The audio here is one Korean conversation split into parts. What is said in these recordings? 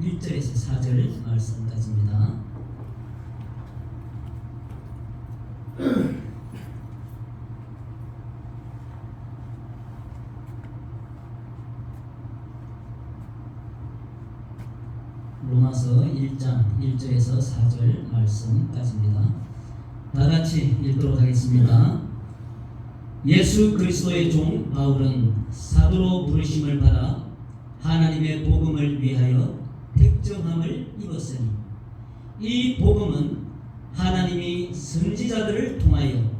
1절에서 4절 말씀까지입니다. 로마서 1장 1절에서 4절 말씀까지입니다. 다같이 읽도록 하겠습니다. 예수 그리스도의 종 바울은 사도로 부르심을 받아 하나님의 복음을 위하여 택정함을 입었으니 이 복음은 하나님이 선지자들을 통하여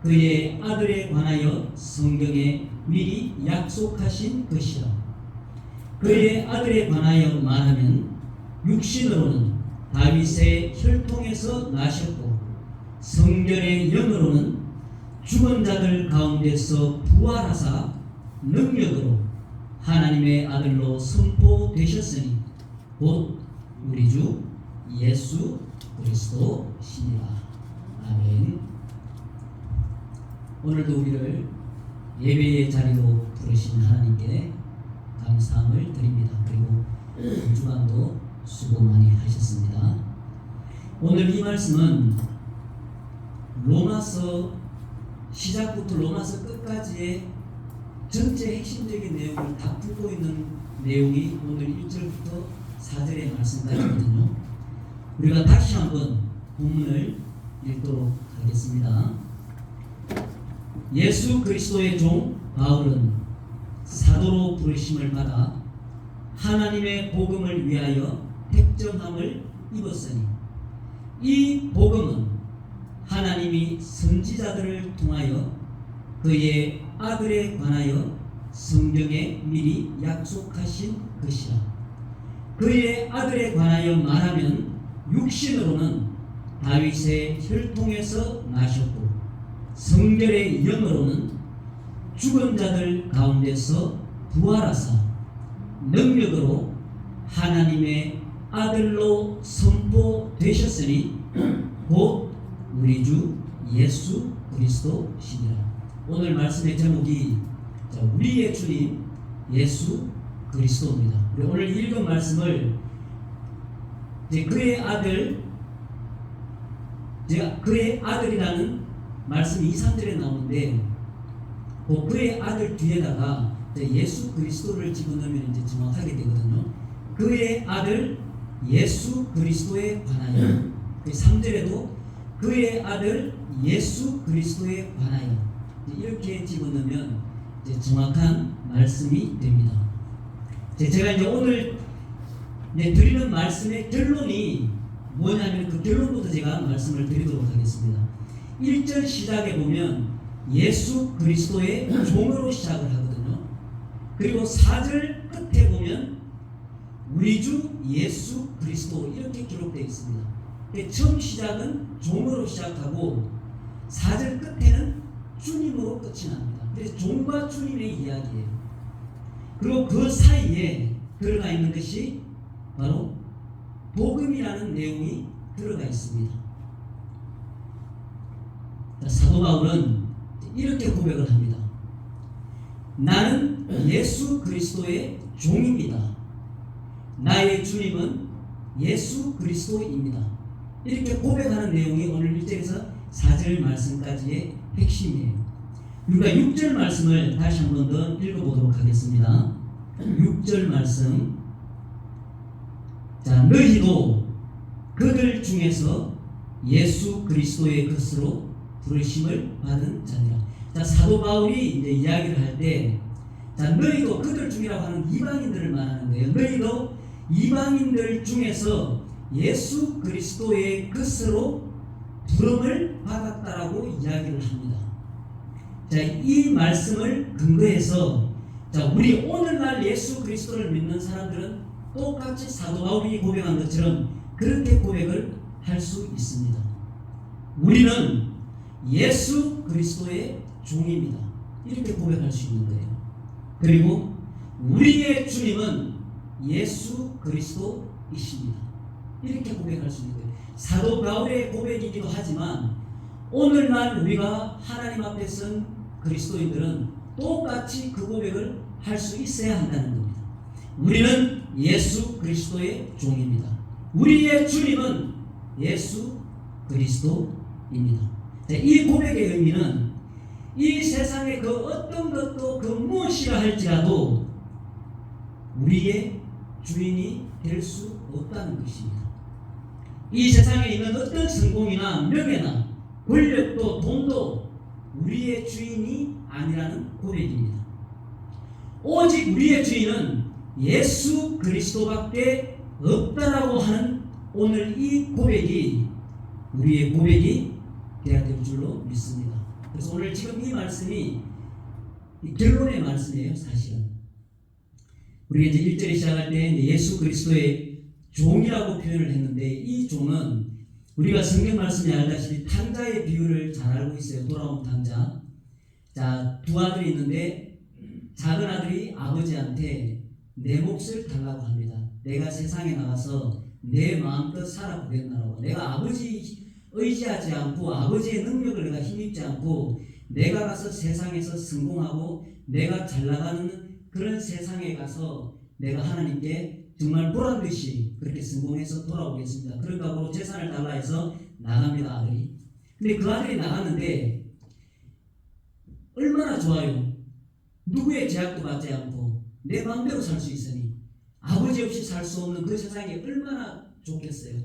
그의 아들에 관하여 성경에 미리 약속하신 것이라. 그의 아들에 관하여 말하면 육신으로는 다윗의 혈통에서 나셨고 성결의 영으로는 죽은 자들 가운데서 부활하사 능력으로 하나님의 아들로 선포되셨으니 곧 우리 주 예수 그리스도시니라. 아멘. 오늘도 우리를 예배의 자리로 부르신 하나님께 감사함을 드립니다. 그리고 한 주간도 수고 많이 하셨습니다. 오늘 이 말씀은 로마서 시작부터 로마서 끝까지의 전체 핵심적인 내용을 다 풀고 있는 내용이 오늘 1절부터 4절의 말씀까지거든요. 우리가 다시 한번 본문을 읽도록 하겠습니다. 예수 그리스도의 종 바울은 사도로 부르심을 받아 하나님의 복음을 위하여 택정함을 입었으니 이 복음은 하나님이 선지자들을 통하여 그의 아들에 관하여 성경에 미리 약속하신 것이라. 그의 아들에 관하여 말하면 육신으로는 다윗의 혈통에서 나셨고 성결의 영으로는 죽은 자들 가운데서 부활하사 능력으로 하나님의 아들로 선포되셨으니 곧 우리 주 예수 그리스도시니라. 오늘 말씀의 제목이 우리의 주님 예수 그리스도입니다. 오늘 읽은 말씀을 그의 아들이라는 말씀이 2, 3절에 나오는데 그의 아들 뒤에다가 예수 그리스도를 집어넣으면 이제 정확하게 되거든요. 그의 아들 예수 그리스도에 관하여 3절에도 그의 아들 예수 그리스도에 관하여 이렇게 집어넣으면 이제 정확한 말씀이 됩니다. 제가 이제 오늘 드리는 말씀의 결론이 뭐냐면 그 결론부터 제가 말씀을 드리도록 하겠습니다. 1절 시작에 보면 예수 그리스도의 종으로 시작을 하거든요. 그리고 4절 끝에 보면 우리 주 예수 그리스도 이렇게 기록되어 있습니다. 처음 시작은 종으로 시작하고 4절 끝에는 주님으로 끝이 납니다. 그래서 종과 주님의 이야기예요. 그리고 그 사이에 들어가 있는 것이 바로 복음이라는 내용이 들어가 있습니다. 사도 바울은 이렇게 고백을 합니다. 나는 예수 그리스도의 종입니다. 나의 주님은 예수 그리스도입니다. 이렇게 고백하는 내용이 오늘 1절에서 4절 말씀까지의 핵심이에요. 우리가 6절 말씀을 다시 한 번 더 읽어보도록 하겠습니다. 6절 말씀. 자, 너희도 그들 중에서 예수 그리스도의 것으로 부르심을 받은 자니라. 자, 사도 바울이 이제 이야기를 할 때, 자, 너희도 그들 중이라고 하는 이방인들을 말하는 거예요. 너희도 이방인들 중에서 예수 그리스도의 것으로 부름을 받았다라고 이야기를 합니다. 자, 이 말씀을 근거해서 자, 우리 오늘날 예수 그리스도를 믿는 사람들은 똑같이 사도 바울이 고백한 것처럼 그렇게 고백을 할 수 있습니다. 우리는 예수 그리스도의 종입니다. 이렇게 고백할 수 있는 거예요. 그리고 우리의 주님은 예수 그리스도이십니다. 이렇게 고백할 수 있는 거예요. 사도 바울의 고백이기도 하지만 오늘날 우리가 하나님 앞에 선 그리스도인들은 똑같이 그 고백을 할 수 있어야 한다는 겁니다. 우리는 예수 그리스도의 종입니다. 우리의 주님은 예수 그리스도입니다. 이 고백의 의미는 이 세상의 그 어떤 것도 그 무엇이라 할지라도 우리의 주인이 될 수 없다는 것입니다. 이 세상에 있는 어떤 성공이나 명예나 권력도 돈도 우리의 주인이 아니라는 고백입니다. 오직 우리의 주인은 예수 그리스도밖에 없다라고 하는 오늘 이 고백이 우리의 고백이 되어야 될 줄로 믿습니다. 그래서 오늘 지금 이 말씀이 결론의 말씀이에요. 사실은 우리가 이제 1절에 시작할 때 예수 그리스도의 종이라고 표현을 했는데, 이 종은 우리가 성경 말씀에 알다시피 탕자의 비유를 잘 알고 있어요. 돌아온 탕자. 자, 두 아들이 있는데 작은 아들이 아버지한테 내 몫을 달라고 합니다. 내가 세상에 나가서 내 마음껏 살아보겠나라고. 내가 아버지 의지하지 않고 아버지의 능력을 내가 힘입지 않고 내가 가서 세상에서 성공하고 내가 잘 나가는 그런 세상에 가서 내가 하나님께 정말 보란듯이 그렇게 성공해서 돌아오겠습니다. 그런 각오로 재산을 달라 해서 나갑니다, 아들이. 근데 그 아들이 나갔는데 얼마나 좋아요. 누구의 제약도 받지 않고 내 마음대로 살 수 있으니 아버지 없이 살 수 없는 그 세상이 얼마나 좋겠어요.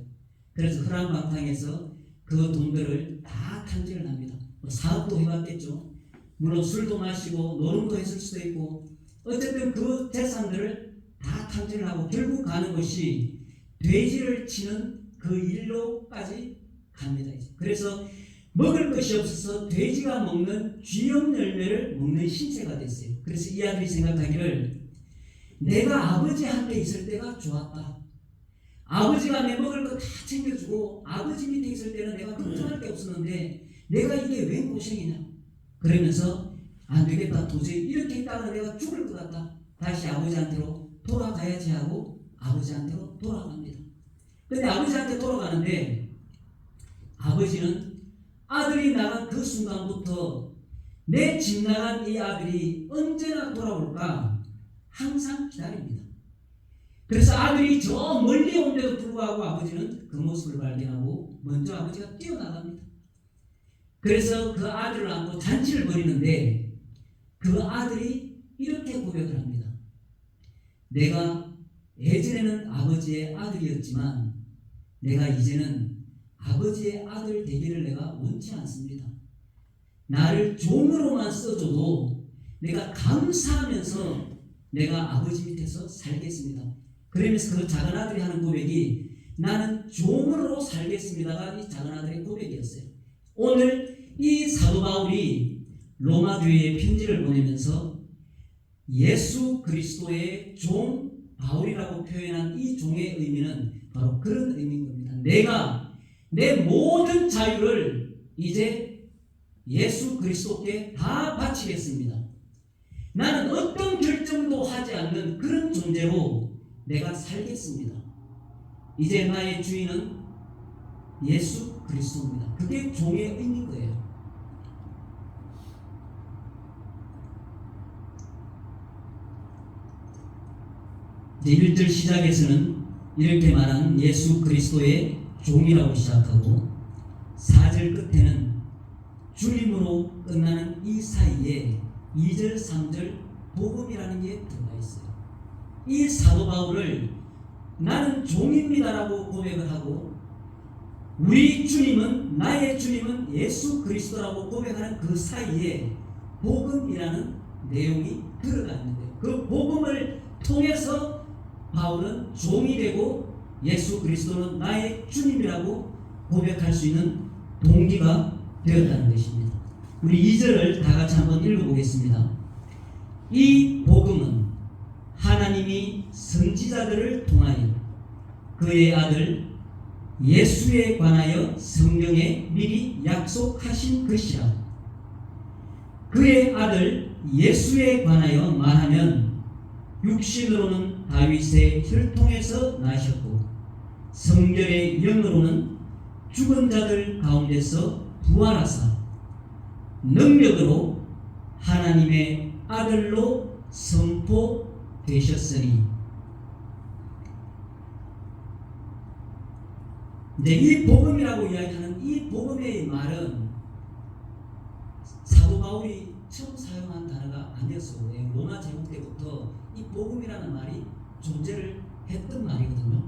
그래서 허랑방탕해서 그 돈들을 다 탕진을 합니다. 사업도 해봤겠죠. 물론 술도 마시고 노름도 했을 수도 있고, 어쨌든 그 재산들을 다 탕진을 하고 결국 가는 것이 돼지를 치는 그 일로까지 갑니다. 그래서 먹을 것이 없어서 돼지가 먹는 쥐염 열매를 먹는 신세가 됐어요. 그래서 이 아들이 생각하기를 내가 아버지한테 있을 때가 좋았다. 아버지가 내 먹을 거 다 챙겨주고 아버지 밑에 있을 때는 내가 걱정할 게 없었는데 내가 이게 웬 고생이냐. 그러면서 안 되겠다. 도저히 이렇게 있다가 내가 죽을 것 같다. 다시 아버지한테로 돌아가야지 하고 아버지한테로 돌아갑니다. 근데 아버지한테 돌아가는데 아버지는 아들이 나간 그 순간부터 내 집 나간 이 아들이 언제나 돌아올까 항상 기다립니다. 그래서 아들이 저 멀리 온데도 불구하고 아버지는 그 모습을 발견하고 먼저 아버지가 뛰어나갑니다. 그래서 그 아들을 안고 잔치를 벌이는데 그 아들이 이렇게 고백을 합니다. 내가 예전에는 아버지의 아들이었지만 내가 이제는 아버지의 아들 되기를 내가 원치 않습니다. 나를 종으로만 써줘도 내가 감사하면서 내가 아버지 밑에서 살겠습니다. 그러면서 그 작은 아들이 하는 고백이 나는 종으로 살겠습니다가 이 작은 아들의 고백이었어요. 오늘 이 사도 바울이 로마 교회에 편지를 보내면서 예수 그리스도의 종 바울이라고 표현한 이 종의 의미는 바로 그런 의미인 겁니다. 내가 내 모든 자유를 이제 예수 그리스도께 다 바치겠습니다. 나는 어떤 결정도 하지 않는 그런 존재로 내가 살겠습니다. 이제 나의 주인은 예수 그리스도입니다. 그게 종의 의미인 거예요. 이제 1절 시작에서는 이렇게 말하는 예수 그리스도의 종이라고 시작하고 4절 끝에는 주님으로 끝나는 이 사이에 2절, 3절 복음이라는 게 들어가 있어요. 이 사도 바울을 나는 종입니다라고 고백을 하고 우리 주님은 나의 주님은 예수 그리스도라고 고백하는 그 사이에 복음이라는 내용이 들어가 있는 거예요. 그 복음을 통해서 바울은 종이 되고 예수 그리스도는 나의 주님이라고 고백할 수 있는 동기가 되었다는 것입니다. 우리 2절을 다 같이 한번 읽어보겠습니다. 이 복음은 하나님이 선지자들을 통하여 그의 아들 예수에 관하여 성경에 미리 약속하신 것이라. 그의 아들 예수에 관하여 말하면 육신으로는 다윗의 혈통에서 나셨고 성결의 영으로는 죽은 자들 가운데서 부활하사 능력으로 하나님의 아들로 선포되셨으니 이제 이 복음이라고 이야기하는 이 복음의 말은 사도 바울이 처음 사용한 단어가 아니었어요. 로마 제국 때부터 이 복음이라는 말이 존재를 했던 말이거든요.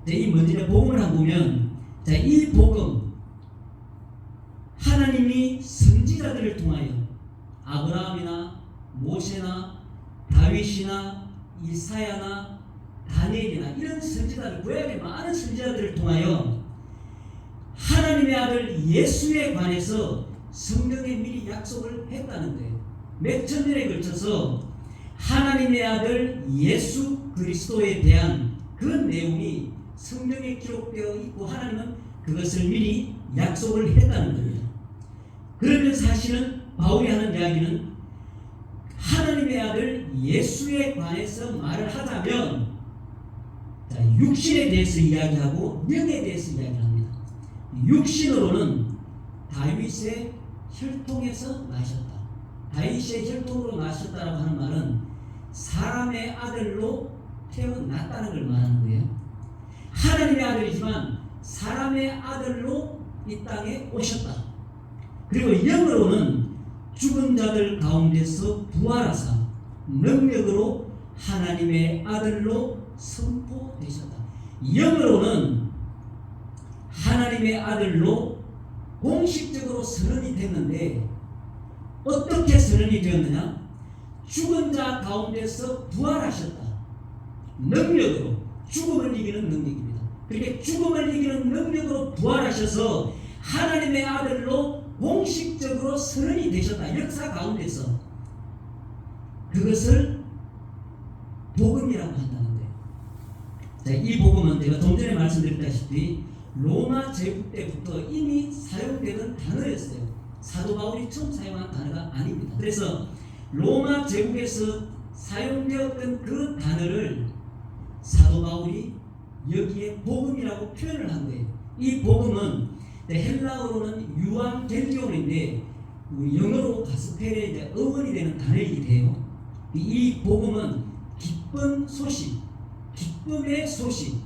이 먼저 복음을 한번 보면, 자, 이 복음, 하나님이 선지자들을 통하여 아브라함이나 모세나 다윗이나 이사야나 다니엘이나 이런 선지자들, 구약의 많은 선지자들을 통하여 하나님의 아들 예수에 관해서 성경에 미리 약속을 했다는 거예요. 몇 천 년에 걸쳐서 하나님의 아들 예수 그리스도에 대한 그 내용이 성경에 기록되어 있고 하나님은 그것을 미리 약속을 했다는 겁니다. 그러면 사실은 바울이 하는 이야기는 하나님의 아들 예수에 관해서 말을 하자면, 자, 육신에 대해서 이야기하고 영에 대해서 이야기를 합니다. 육신으로는 다윗의 혈통에서 나셨다. 다윗의 혈통으로 나셨다라고 하는 말은 사람의 아들로 태어났다는 걸 말하는 거예요. 하나님의 아들이지만 사람의 아들로 이 땅에 오셨다. 그리고 영으로는 죽은 자들 가운데서 부활하사 능력으로 하나님의 아들로 선포되셨다. 영으로는 하나님의 아들로 공식적으로 선언이 됐는데, 어떻게 선언이 되었느냐? 죽은 자 가운데서 부활하셨다. 능력으로, 죽음을 이기는 능력입니다. 그렇게 죽음을 이기는 능력으로 부활하셔서 하나님의 아들로 공식적으로 선언이 되셨다. 역사 가운데서. 그것을 복음이라고 한다는 거예요. 자, 이 복음은 제가 좀 전에 말씀드렸다시피 로마 제국 때부터 이미 사용되는 단어였어요. 사도 바울이 처음 사용한 단어가 아닙니다. 그래서 로마 제국에서 사용되었던 그 단어를 사도 바울이 여기에 복음이라고 표현을 한 거예요. 이 복음은 헬라어로는 유앙겔리온인데 영어로 가스펠의 어원이 되는 단어이기도 해요. 이 복음은 기쁜 소식, 기쁨의 소식,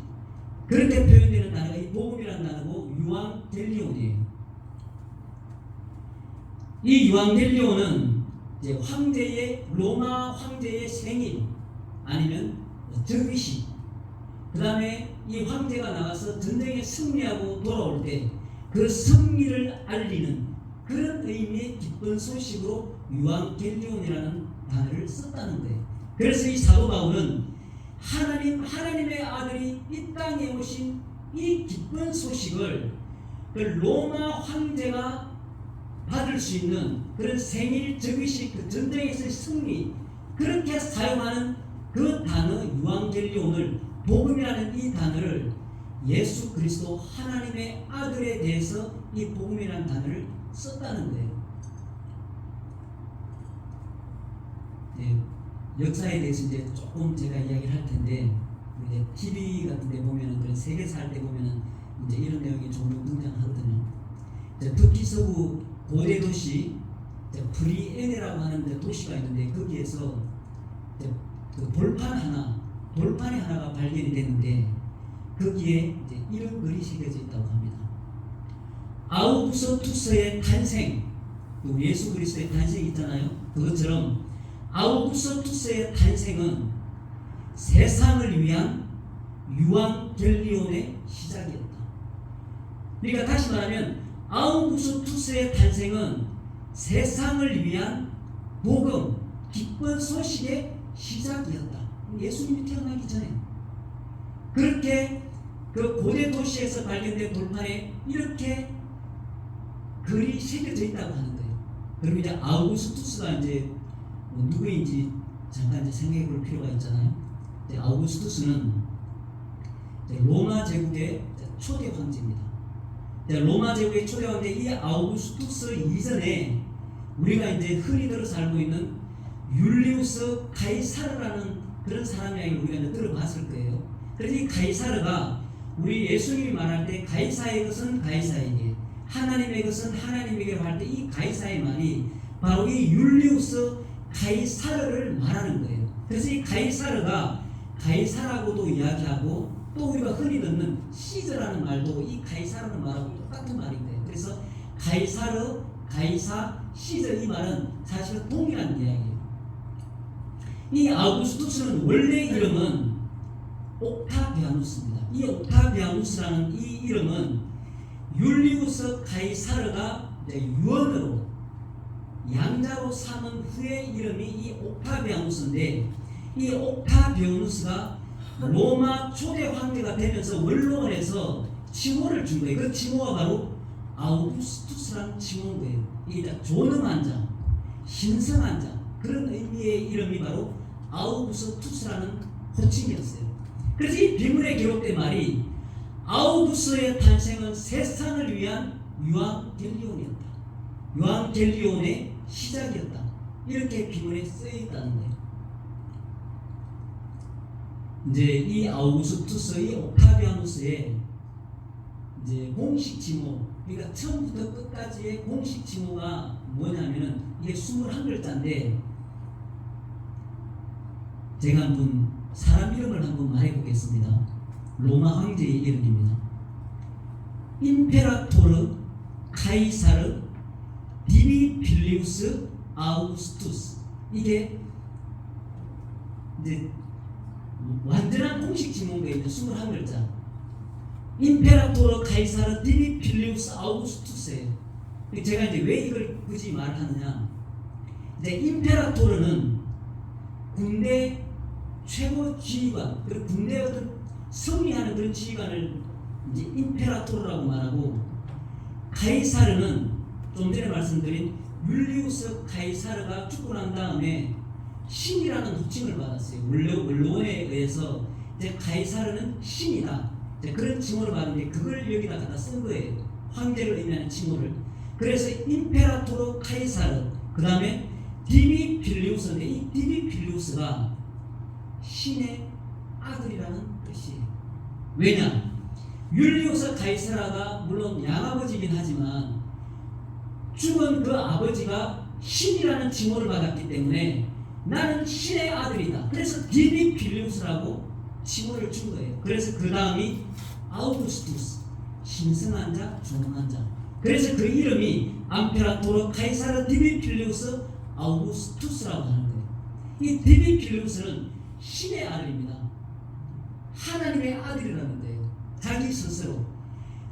그렇게 표현되는 단어가 이 복음이라는 단어고 유앙겔리온이에요. 이 유앙겔리온은 이제 황제의, 로마 황제의 생일 아니면 즉위식, 그 다음에 이 황제가 나가서 전쟁에 승리하고 돌아올 때 그 승리를 알리는 그런 의미의 기쁜 소식으로 유앙겔리온이라는 단어를 썼다는 거예요. 그래서 이 사도 바울은 하나님의 아들이 이 땅에 오신 이 기쁜 소식을 그 로마 황제가 받을 수 있는 그런 생일 즉위식, 그 전쟁에서의 승리, 그렇게 사용하는 그 단어 유앙겔리온을, 복음이라는 이 단어를 예수 그리스도 하나님의 아들에 대해서 이 복음이라는 단어를 썼다는 거예요. 네, 역사에 대해서 이제 조금 제가 이야기를 할 텐데, 이제 TV 같은 데 보면은, 그런 세계사 할 때 보면은 이제 이런 내용이 종종 등장하거든요. 특히 서부 고대 도시 브리에네라고 하는 도시가 있는데, 거기에서 그 돌판이 하나가 발견이 됐는데, 거기에 이제 이런 글이 새겨져 있다고 합니다. 아우구스투스의 탄생, 예수 그리스도의 탄생이 있잖아요. 그것처럼 아우구스투스의 탄생은 세상을 위한 유앙겔리온의 시작이었다. 그러니까 다시 말하면 아우구스투스의 탄생은 세상을 위한 복음, 기쁜 소식의 시작이었다. 예수님이 태어나기 전에. 그렇게 그 고대 도시에서 발견된 돌판에 이렇게 글이 새겨져 있다고 하는 거예요. 그럼 이제 아우구스투스가 이제 누구인지 잠깐 이제 생각해 볼 필요가 있잖아요. 이제 아우구스투스는 이제 로마 제국의 초대 황제입니다. 로마 제국의 초대 황제 이 아우구스투스 이전에 우리가 이제 흔히 들어서 알고 있는 율리우스 가이사르라는 그런 사람 이야기를 우리가 이제 들어봤을 거예요. 그래서 이 가이사르가 우리 예수님이 말할 때 가이사의 것은 가이사에게, 하나님의 것은 하나님에게로 할 때 이 가이사의 말이 바로 이 율리우스 가이사르를 말하는 거예요. 그래서 이 가이사르가 가이사라고도 이야기하고 또 우리가 흔히 듣는 시저라는 말도 이 가이사라는 말하고 똑같은 말인데, 그래서 가이사르, 가이사, 시저 이 말은 사실은 동일한 이야기예요. 이 아우구스투스는 원래 이름은 옥타비아누스입니다. 이 옥타비아누스라는 이 이름은 율리우스 가이사르가 유언으로 양자로 삼은 후의 이름이 이 옥타비아누스인데, 이 옥타비아누스가 로마 초대 황제가 되면서 원로원에서 칭호를 준 거예요. 그 칭호가 바로 아우구스투스라는 칭호인 거예요. 이게 존엄한 자, 신성한 자, 그런 의미의 이름이 바로 아우구스투스라는 호칭이었어요. 그래서 이 비문에 기록된 말이 아우구스의 탄생은 세상을 위한 유앙겔리온이었다. 유앙겔리온의 시작이었다. 이렇게 비문에 쓰여 있다는 거예요. 이제 이 아우구스투스, 이 옥타비아누스의 이제 공식 칭호, 그러니까 처음부터 끝까지의 공식 칭호가 뭐냐면은 이게 21글자인데, 제가 한번 사람 이름을 한번 말해보겠습니다. 로마 황제의 이름입니다. 임페라토르 카이사르 디미필리우스 아우구스투스. 이게 이제 완전한 공식 칭호가 있는 21글자. 임페라토르 카이사르 디미필리우스 아우구스투스예요. 제가 이제 왜 이걸 굳이 말하느냐? 이제 임페라토르는 군대 최고 지휘관, 그리고 군대 어떤 승리하는 그런 지휘관을 이제 임페라토르라고 말하고, 카이사르는 좀 전에 말씀드린 율리우스 카이사르가 죽고 난 다음에 신이라는 호칭을 받았어요. 원로원에 의해서 이제 카이사르는 신이다, 이제 그런 칭호를 받는데 그걸 여기다 갖다 쓴 거예요. 황제를 의미하는 칭호를. 그래서 임페라토르 카이사르, 그 다음에 디미필리우스인데, 이 디미필리우스가 신의 아들이라는 뜻이에요. 왜냐? 율리우스 카이사르가 물론 양아버지긴 하지만 죽은 그 아버지가 신이라는 칭호를 받았기 때문에 나는 신의 아들이다. 그래서 디미필리우스라고 칭호를 준 거예요. 그래서 그 다음이 아우구스투스, 신성한 자, 존엄한 자. 그래서 그 이름이 암페라토르 카이사르 디미필리우스 아우구스투스라고 하는 거예요. 이 디미필리우스는 신의 아들입니다. 하나님의 아들이라는 거예요. 자기 스스로.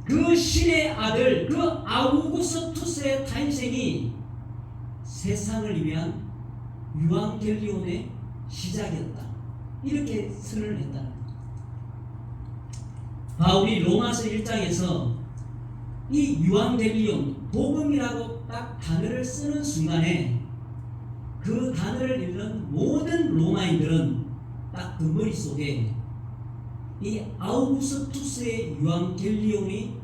그 신의 아들, 그 아우구스투스의 탄생이 세상을 위한 유앙겔리온의 시작이었다. 이렇게 선언을 했다는 거예요. 바울이 로마서 1장에서 이 유앙겔리온, 복음이라고 딱 단어를 쓰는 순간에 그 단어를 읽는 모든 로마인들은 딱 그 머릿속에 이 아우구스투스의 유앙겔리온이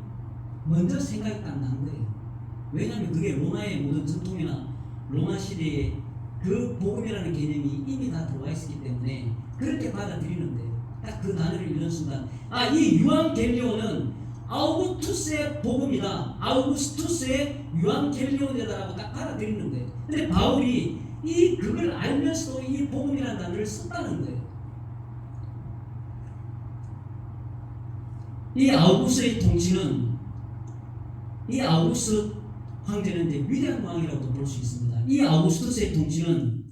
먼저 생각이 딱 난 거예요. 왜냐하면 그게 로마의 모든 전통이나 로마 시대에 그 복음이라는 개념이 이미 다 들어와 있었기 때문에 그렇게 받아들이는데, 딱 그 단어를 읽는 순간, 아, 이 유앙겔리온은 아우구스투스의 복음이다, 아우구스투스의 유앙겔리온이다라고 딱 받아들이는 거예요. 근데 바울이 그걸 알면서도 이 복음이라는 단어를 썼다는 거예요. 이 아우구스의 통치는, 이 아우구스 황제는 이제 위대한 왕이라고도 볼 수 있습니다. 이 아우구스투스의 통치는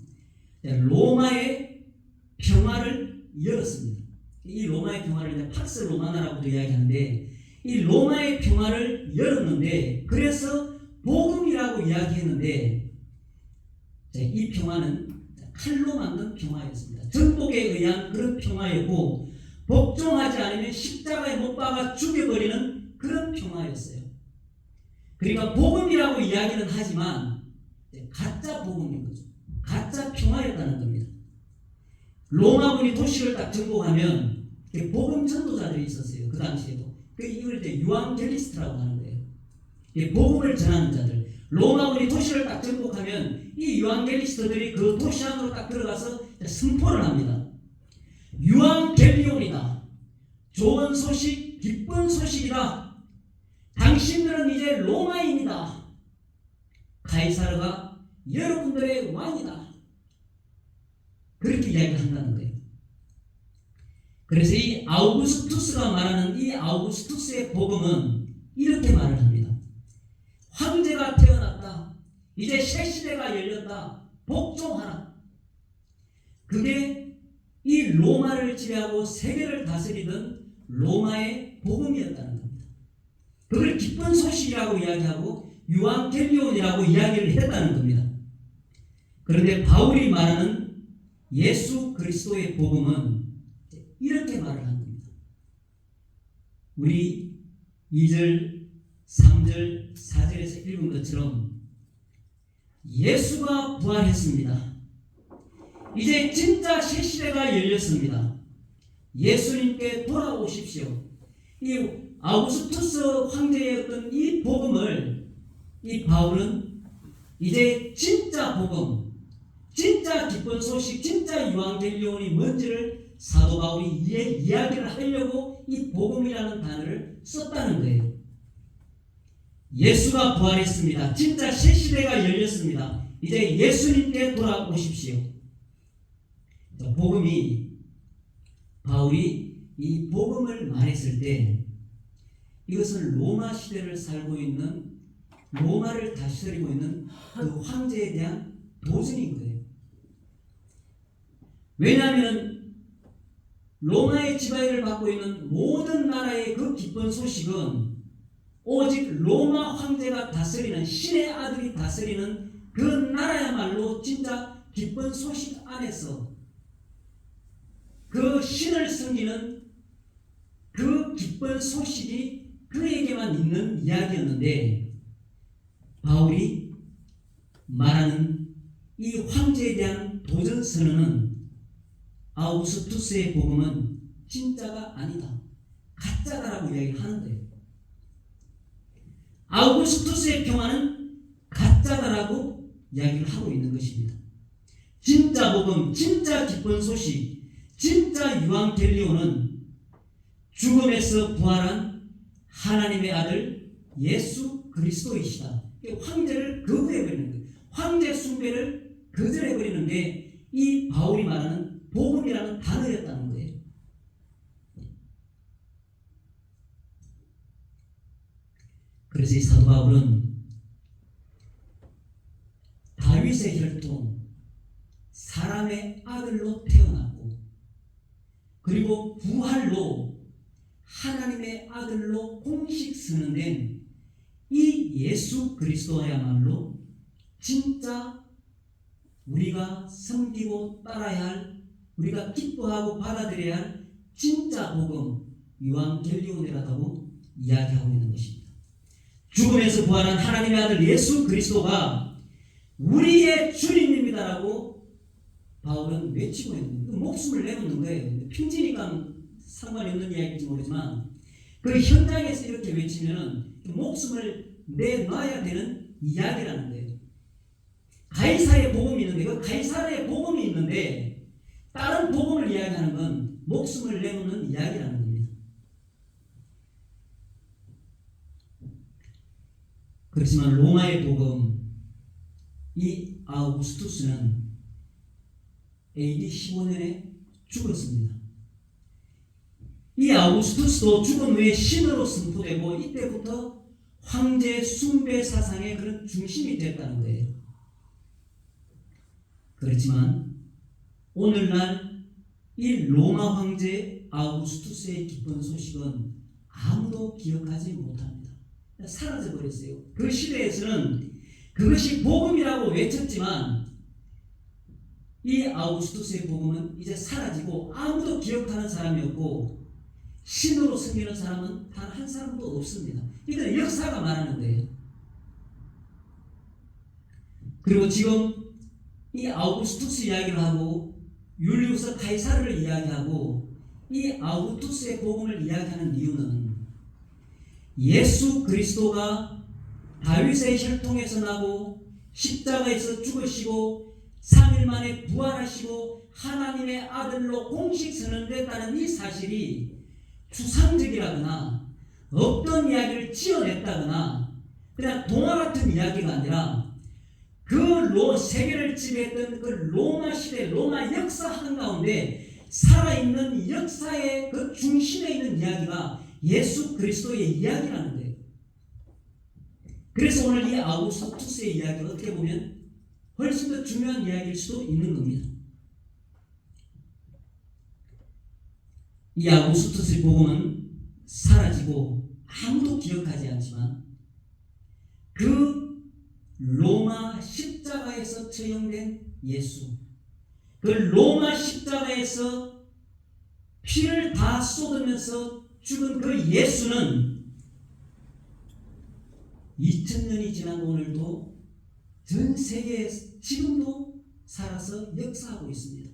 로마의 평화를 열었습니다. 이 로마의 평화를 이제 팍스 로마나라고도 이야기하는데, 이 로마의 평화를 열었는데, 그래서 복음이라고 이야기했는데, 이 평화는 칼로 만든 평화였습니다. 정복에 의한 그런 평화였고, 복종하지 않으면 십자가에 못 박아 죽여버리는 그런 평화였어요. 그러니까 복음이라고 이야기는 하지만 가짜 복음인 거죠. 가짜 평화였다는 겁니다. 로마군이 도시를 딱 정복하면 복음 전도자들이 있었어요. 그 당시에도. 이걸 이제 유앙겔리스트라고 하는 거예요. 복음을 전하는 자들. 로마군이 도시를 딱 정복하면 이 유앙겔리스트들이 그 도시 안으로 딱 들어가서 선포를 합니다. 유앙겔리온이다. 좋은 소식, 기쁜 소식이다. 당신들은 이제 로마인이다. 카이사르가 여러분들의 왕이다. 그렇게 이야기한다는 거예요. 그래서 이 아우구스투스가 말하는 이 아우구스투스의 복음은 이렇게 말을 합니다. 황제가 태어났다. 이제 새 시대가 열렸다. 복종하라. 그게 이 로마를 지배하고 세계를 다스리던 로마의 복음이었다는 겁니다. 그걸 기쁜 소식이라고 이야기하고 유앙겔리온이라고 이야기를 했다는 겁니다. 그런데 바울이 말하는 예수 그리스도의 복음은 이렇게 말을 한 겁니다. 우리 2절, 3절, 4절에서 읽은 것처럼 예수가 부활했습니다. 이제 진짜 새 시대가 열렸습니다. 예수님께 돌아오십시오. 이 아우구스투스 황제였던 이 복음을 이 바울은 이제 진짜 복음, 진짜 기쁜 소식, 진짜 유앙겔리온이 뭔지를 사도 바울이 이야기를 하려고 이 복음이라는 단어를 썼다는 거예요. 예수가 부활했습니다. 진짜 새 시대가 열렸습니다. 이제 예수님께 돌아오십시오. 복음이 바울이 이 복음을 말했을 때 이것은 로마 시대를 살고 있는 로마를 다스리고 있는 그 황제에 대한 도전인 거예요. 왜냐하면 로마의 지배를 받고 있는 모든 나라의 그 기쁜 소식은 오직 로마 황제가 다스리는 신의 아들이 다스리는 그 나라야말로 진짜 기쁜 소식 안에서 그 신을 섬기는 그 기쁜 소식이 그에게만 있는 이야기였는데 바울이 말하는 이 황제에 대한 도전 선언은 아우구스투스의 복음은 진짜가 아니다. 가짜다라고 이야기를 하는 거예요. 아우구스투스의 평화는 가짜다라고 이야기를 하고 있는 것입니다. 진짜 복음, 진짜 기쁜 소식, 진짜 유앙겔리온은 죽음에서 부활한 하나님의 아들 예수 그리스도이시다. 황제를 거부해버리는 거예요. 황제 숭배를 거절해버리는 게 이 바울이 말하는 복음이라는 단어였다는 거예요. 그래서 이 사도 바울은 다윗의 혈통, 사람의 아들로 태어났고 그리고 부활로 하나님의 아들로 공식 선언된 이 예수 그리스도야말로 진짜 우리가 섬기고 따라야 할, 우리가 기뻐하고 받아들여야 할 진짜 복음 유앙겔리온이라고 이야기하고 있는 것입니다. 죽음에서 부활한 하나님의 아들 예수 그리스도가 우리의 주님입니다라고 바울은 외치고 있는 거예요. 목숨을 내놓는 거예요. 핑지니까 상관이 없는 이야기일지 모르지만 그 현장에서 이렇게 외치면 목숨을 내놔야 되는 이야기라는 거예요. 가이사의 복음이 있는데 그 가이사의 복음이 있는데 다른 복음을 이야기하는 건 목숨을 내놓는 이야기라는 겁니다. 그렇지만 로마의 복음 이 아우구스투스는 AD 15년에 죽었습니다. 이 아우구스투스도 죽은 후에 신으로 선포되고 이때부터 황제 숭배 사상의 그런 중심이 됐다는 거예요. 그렇지만 오늘날 이 로마 황제 아우구스투스의 기쁜 소식은 아무도 기억하지 못합니다. 사라져 버렸어요. 그 시대에서는 그것이 복음이라고 외쳤지만 이 아우구스투스의 복음은 이제 사라지고 아무도 기억하는 사람이 없고 신으로 섬기는 사람은 단 한 사람도 없습니다. 이건 역사가 말하는 거예요. 그리고 지금 이 아우구스투스 이야기를 하고 율리우스 카이사르를 이야기하고 이 아우구스투스의 복음을 이야기하는 이유는 예수 그리스도가 다윗의 혈통에서 나고 십자가에서 죽으시고 3일 만에 부활하시고 하나님의 아들로 공식 선언됐다는 이 사실이 추상적이라거나 없던 이야기를 지어냈다거나 그냥 동화 같은 이야기가 아니라 그 세계를 지배했던 그 로마 시대, 로마 역사 한가운데 살아있는 역사의 그 중심에 있는 이야기가 예수 그리스도의 이야기라는 거예요. 그래서 오늘 이 아우구스투스의 이야기가 어떻게 보면 훨씬 더 중요한 이야기일 수도 있는 겁니다. 이 아우구스투스의 복음은 사라지고 아무도 기억하지 않지만 그 로마 십자가에서 처형된 예수, 그 로마 십자가에서 피를 다 쏟으면서 죽은 그 예수는 2000년이 지난 오늘도 전 세계에 지금도 살아서 역사하고 있습니다.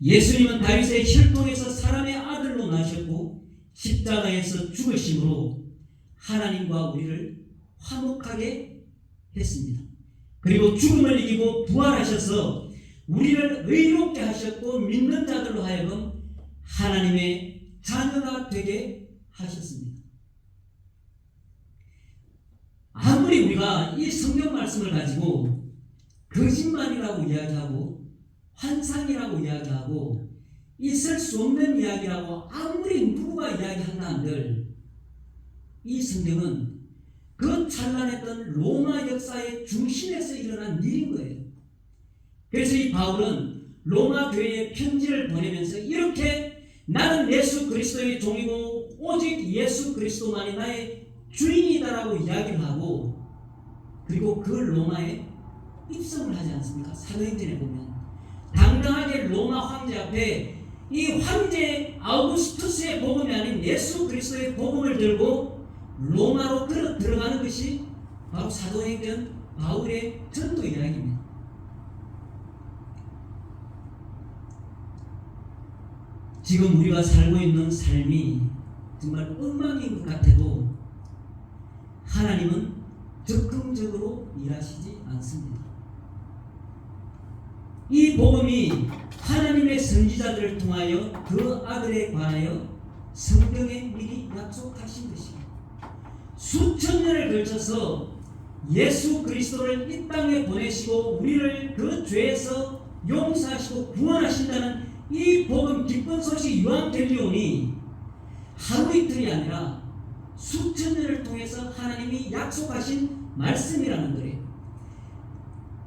예수님은 다윗의 혈통에서 사람의 아들로 나셨고 십자가에서 죽으심으로 하나님과 우리를 화목하게 했습니다. 그리고 죽음을 이기고 부활하셔서 우리를 의롭게 하셨고 믿는 자들로 하여금 하나님의 자녀가 되게 하셨습니다. 아무리 우리가 이 성경 말씀을 가지고 거짓말이라고 이야기하고 환상이라고 이야기하고 있을 수 없는 이야기라고 아무리 누구가 이야기한다 한들 이 성경은 그 찬란했던 로마 역사의 중심에서 일어난 일인 거예요. 그래서 이 바울은 로마 교회에 편지를 보내면서 이렇게 나는 예수 그리스도의 종이고 오직 예수 그리스도만이 나의 주인이다라고 이야기를 하고 그리고 그 로마에 입성을 하지 않습니까? 사도행전에 보면 당당하게 로마 황제 앞에 이 황제 아우구스투스의 복음이 아닌 예수 그리스도의 복음을 들고 로마로 들어가는 것이 바로 사도행전 바울의 전도 이야기입니다. 지금 우리가 살고 있는 삶이 정말 엉망인 것 같아도 하나님은 적극적으로 일하시지 않습니다. 이 복음이 하나님의 선지자들을 통하여 그 아들에 관하여 성경에 미리 약속하신 것입니다. 수천 년을 걸쳐서 예수 그리스도를 이 땅에 보내시고 우리를 그 죄에서 용서하시고 구원하신다는 이 복음 기쁜 소식 유한겔리온이 하루 이틀이 아니라 수천 년을 통해서 하나님이 약속하신 말씀이라는 거예요.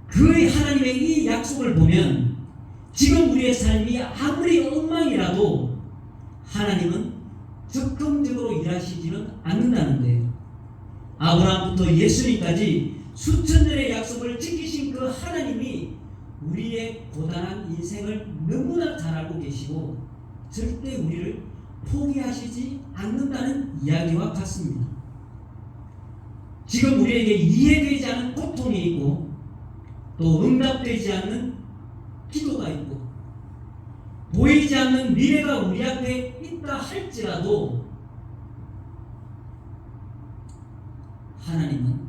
그 하나님의 이 약속을 보면 지금 우리의 삶이 아무리 엉망이라도 하나님은 적극적으로 일하시지는 않는다는 거예요. 아브라함부터 예수님까지 수천 년의 약속을 지키신 그 하나님이 우리의 고단한 인생을 너무나 잘 알고 계시고 절대 우리를 포기하시지 않는다는 이야기와 같습니다. 지금 우리에게 이해되지 않는 고통이 있고 또 응답되지 않는 기도가 있고 보이지 않는 미래가 우리 앞에 있다 할지라도 하나님은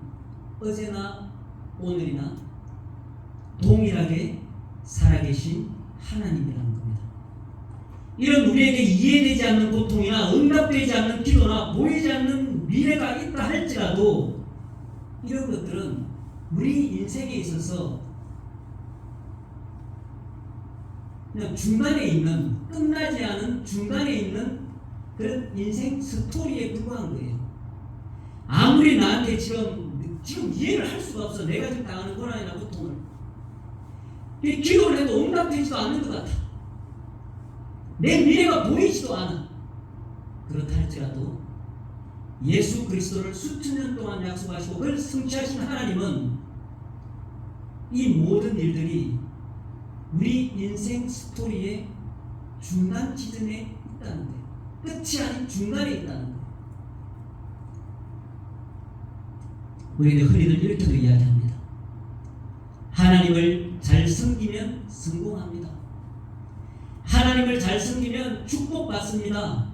어제나 오늘이나 동일하게 살아계신 하나님이라는 겁니다. 이런 우리에게 이해되지 않는 고통이나 응답되지 않는 기도나 보이지 않는 미래가 있다 할지라도 이런 것들은 우리 인생에 있어서 그냥 중간에 있는, 끝나지 않은 중간에 있는 그런 인생 스토리에 불과한 거예요. 아무리 나한테 지금 이해를 할 수가 없어. 내가 지금 당하는 고난이나 고통을. 기도를 해도 응답되지도 않는 것 같아. 내 미래가 보이지도 않아. 그렇다 할지라도 예수 그리스도를 수천 년 동안 약속하시고 그걸 성취하신 하나님은 이 모든 일들이 우리 인생 스토리의 중간 지점에 있다는 거예요. 끝이 아닌 중간에 있다는 거예요. 우리는 흔히들 이렇게도 이야기합니다. 하나님을 잘 섬기면 성공합니다. 하나님을 잘 섬기면 축복받습니다.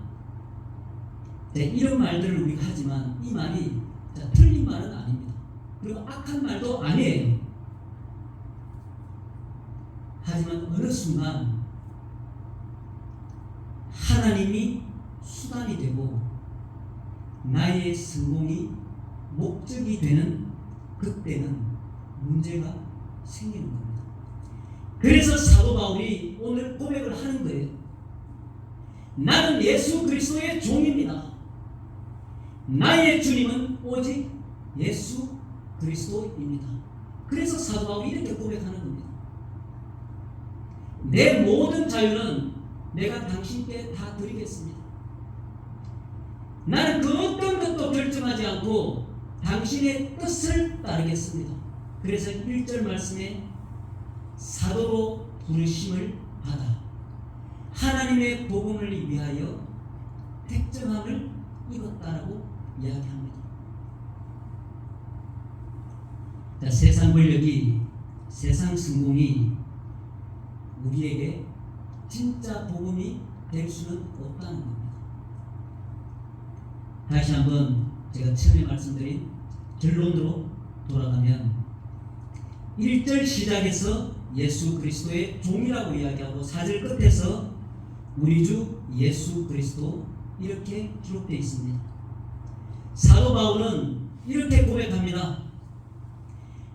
네, 이런 말들을 우리가 하지만 이 말이 틀린 말은 아닙니다. 그리고 악한 말도 아니에요. 하지만 어느 순간 하나님이 수단이 되고 나의 성공이 목적이 되는 그때는 문제가 생기는 겁니다. 그래서 사도 바울이 오늘 고백을 하는 거예요. 나는 예수 그리스도의 종입니다. 나의 주님은 오직 예수 그리스도입니다. 그래서 사도 바울이 이렇게 고백하는 겁니다. 내 모든 자유는 내가 당신께 다 드리겠습니다. 나는 그 어떤 것도 결정하지 않고 당신의 뜻을 따르겠습니다. 그래서 1절 말씀에 사도로 부르심을 받아 하나님의 복음을 위하여 택정함을 입었다라고 이야기합니다. 자, 세상 권력이, 세상 성공이 우리에게 진짜 복음이 될 수는 없다는 겁니다. 다시 한번 제가 처음에 말씀드린 결론으로 돌아가면 1절 시작에서 예수 그리스도의 종이라고 이야기하고 4절 끝에서 우리 주 예수 그리스도 이렇게 기록되어 있습니다. 사도 바울은 이렇게 고백합니다.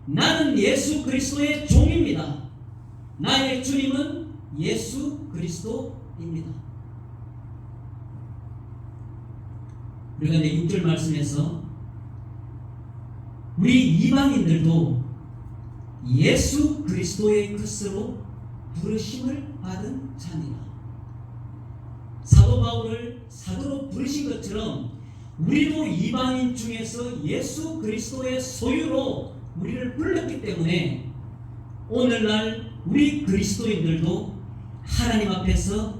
나는 예수 그리스도의 종입니다. 나의 주님은 예수 그리스도입니다. 우리가 이제 6절 말씀에서 우리 이방인들도 예수 그리스도의 것으로 부르심을 받은 자니라. 사도 바울을 사도로 부르신 것처럼 우리도 이방인 중에서 예수 그리스도의 소유로 우리를 불렀기 때문에 오늘날 우리 그리스도인들도 하나님 앞에서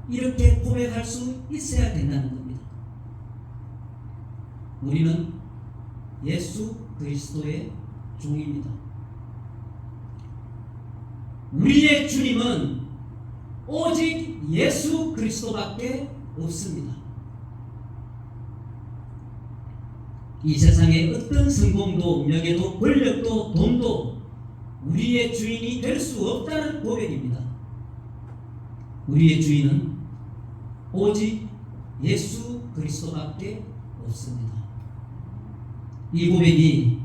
이렇게 고백할 수 있어야 된다는 겁니다. 우리는 예수 그리스도의 종입니다. 우리의 주님은 오직 예수 그리스도밖에 없습니다. 이 세상에 어떤 성공도 명예도 권력도 돈도 우리의 주인이 될 수 없다는 고백입니다. 우리의 주인은 오직 예수 그리스도밖에 없습니다. 이 고백이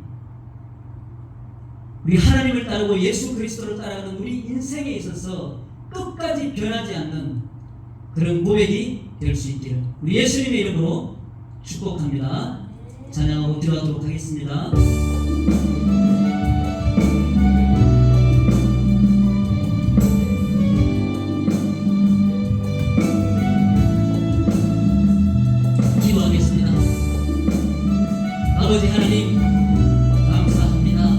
우리 하나님을 따르고 예수 그리스도를 따라가는 우리 인생에 있어서 끝까지 변하지 않는 그런 고백이 될 수 있기를 우리 예수님의 이름으로 축복합니다. 찬양하고 들어가도록 하겠습니다. 기도하겠습니다. 아버지 하나님 감사합니다.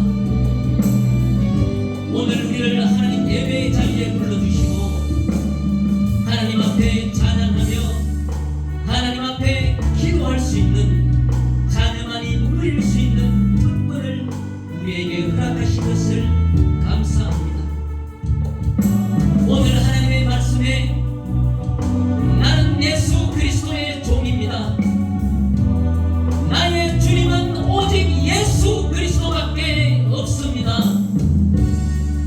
오늘 우리를 하나님 예배의 자리에 불러주시고 하나님 앞에 찬양하며 하나님 앞에 기도할 수 있는 자녀만이 누릴 수 있는 특권을 우리에게 허락하신 것을 감사합니다. 오늘 하나님의 말씀에 나는 예수 그리스도의 종입니다. 나의 주님은 오직 예수 그리스도밖에 없습니다.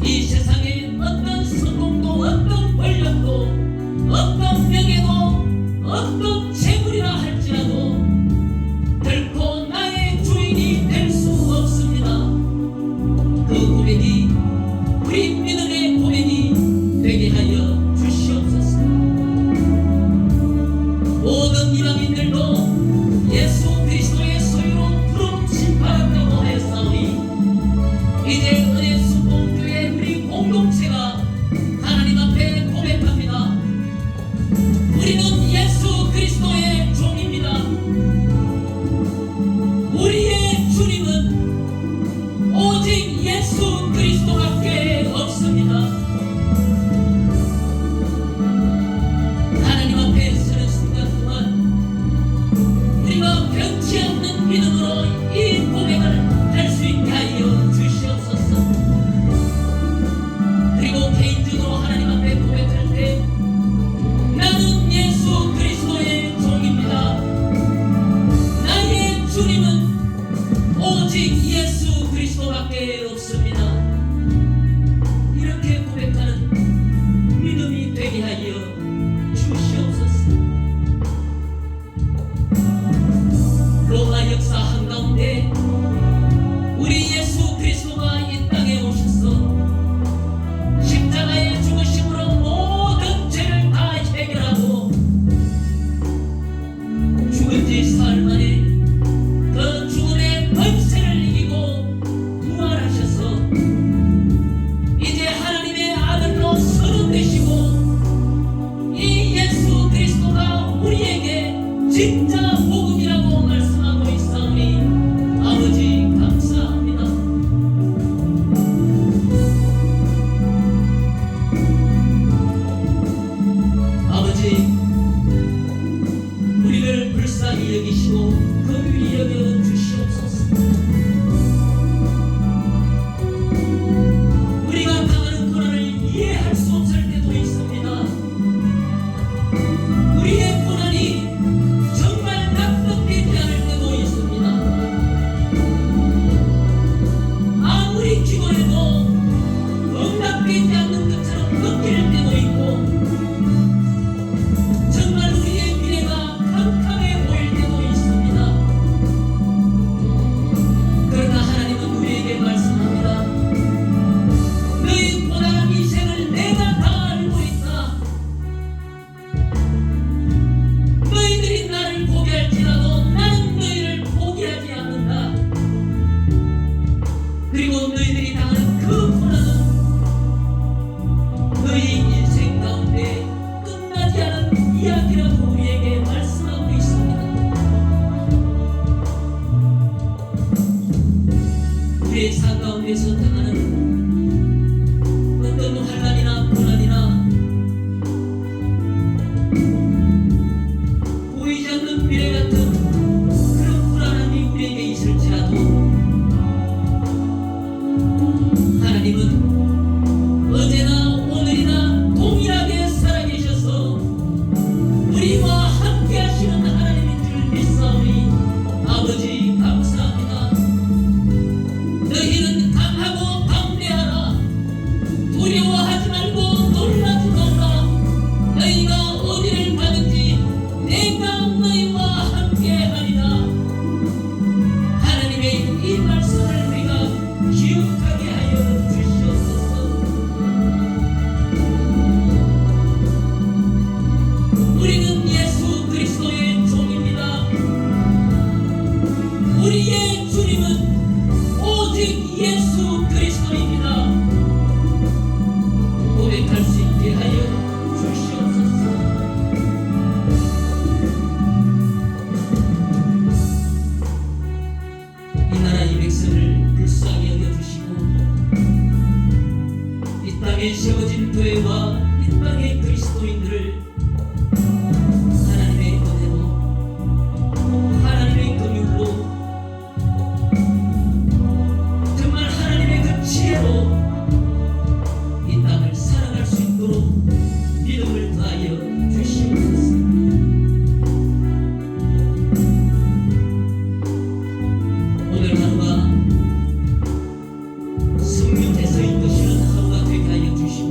이 세상에 어떤 성공도 어떤 권력도 어떤 명예도 어떤 재물이라 할지라도 결코 나의 주인이 될 수 없습니다. 그 고백이 우리 믿음의 고백이 되게 하여 주시옵소서. 모든 이방인들도 예수 그리스도의 소유로 부름 받았다고 하였사오니 이제 은혜 수봉교회 우리 공동체가 하나님 앞에 고백합니다. 우리는 예수 그리스도의 종입니다. 우리의 주님은 오직 예수 그리스도밖에 없습니다. 하나님 앞에 서는 순간 동안 진짜 복음이라고 말씀하고 있사오니 아버지 감사합니다. 아버지, 우리를 불쌍히 여기시고 긍휼히 여겨 주시옵소서. 우리가 당하는 고난을 이해할 수 없을 때도 있습니다. 우리의 고난이 정말 납득되지 않을 때도 있습니다. 아무리 기도해도 응답되지 않는 것처럼 느낄 때도 있고, 정말 우리의 미래가 캄캄해 보일 때도 있습니다. 그러나 하나님은 우리에게 말씀합니다. 너희 고난한 인생을 내가 다 알고 있다. 너희들이 나를 포기할지라도 나는 너희를 포기하지 않는다. 그리고 너희들이 당하는 그 고난은 너희 인생 가운데 끝나지 않은 이야기라고 우리에게 말씀하고 있습니다. 우리의 삶 가운데서 당하는 어떤 환난이나 고난이나 보이지 않는 미래 같은 그런 불안함이 우리에게 있을지라도 하나님은 어제나 오늘이나 동일하게 살아계셔서 우리와 함께 하시는 하나님인 줄 믿사오니 아버지 감사합니다. 너희는 강하고 담대하라. 두려워하지 말고 놀라지 말라. 너희가 어디를 가든지 내가 너희와 함께 하리라. 하나님의 이 말씀을 우리가 기억하게 하여 주시옵소서. 우리는 예수 그리스도의 종입니다. 우리의 주님은 오직 예수 그리스도입니다. 고백할 수 있게 하여 주시옵소서. 이 나라 이 백성을 불쌍히 여겨주시고 이 땅에 세워진 교회와 이 땅의 그리스도인들을 하나님의 은혜로 하나님의 긍휼로 정말 하나님의 그 지혜로 이 땅을 살아갈 수 있도록 믿음을 더하여 주시옵소서. 오늘 하루가 성령께서 이끄시는 하루가 되게 하여 주시고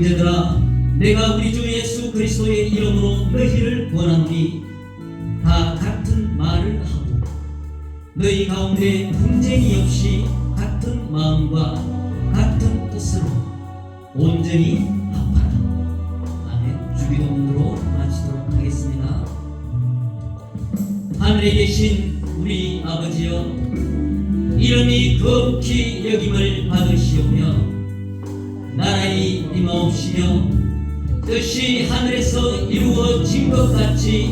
형제들아, 내가 우리 주 예수 그리스도의 이름으로 너희를 권하노니 다 같은 말을 하고 너희 가운데 분쟁이 없이 같은 마음과 같은 뜻으로 온전히 합하라. 아멘. 주기도문으로 마치도록 하겠습니다. 하늘에 계신 우리 아버지여, 이름이 거룩히 여김을 받으시오며 나라의 임하옵시며 뜻이 하늘에서 이루어진 것 같이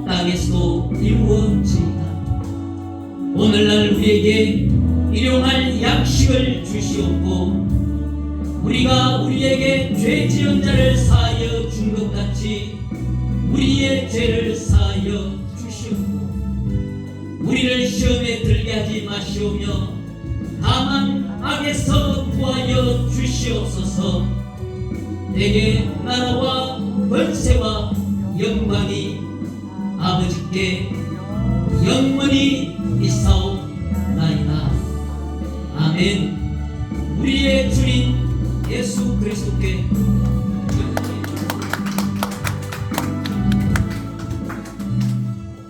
땅에서도 이루어지이다. 오늘날 우리에게 일용할 양식을 주시옵고 우리가 우리에게 죄 지은 자를 사하여 준 것 같이 우리의 죄를 사하여 주시옵고 우리를 시험에 들게 하지 마시오며 다만 악에서 구하여 주시옵소서. 내게 나라와 권세와 영광이 아버지께 영원히 있사옵나이다. 아멘. 우리의 주님 예수 그리스도께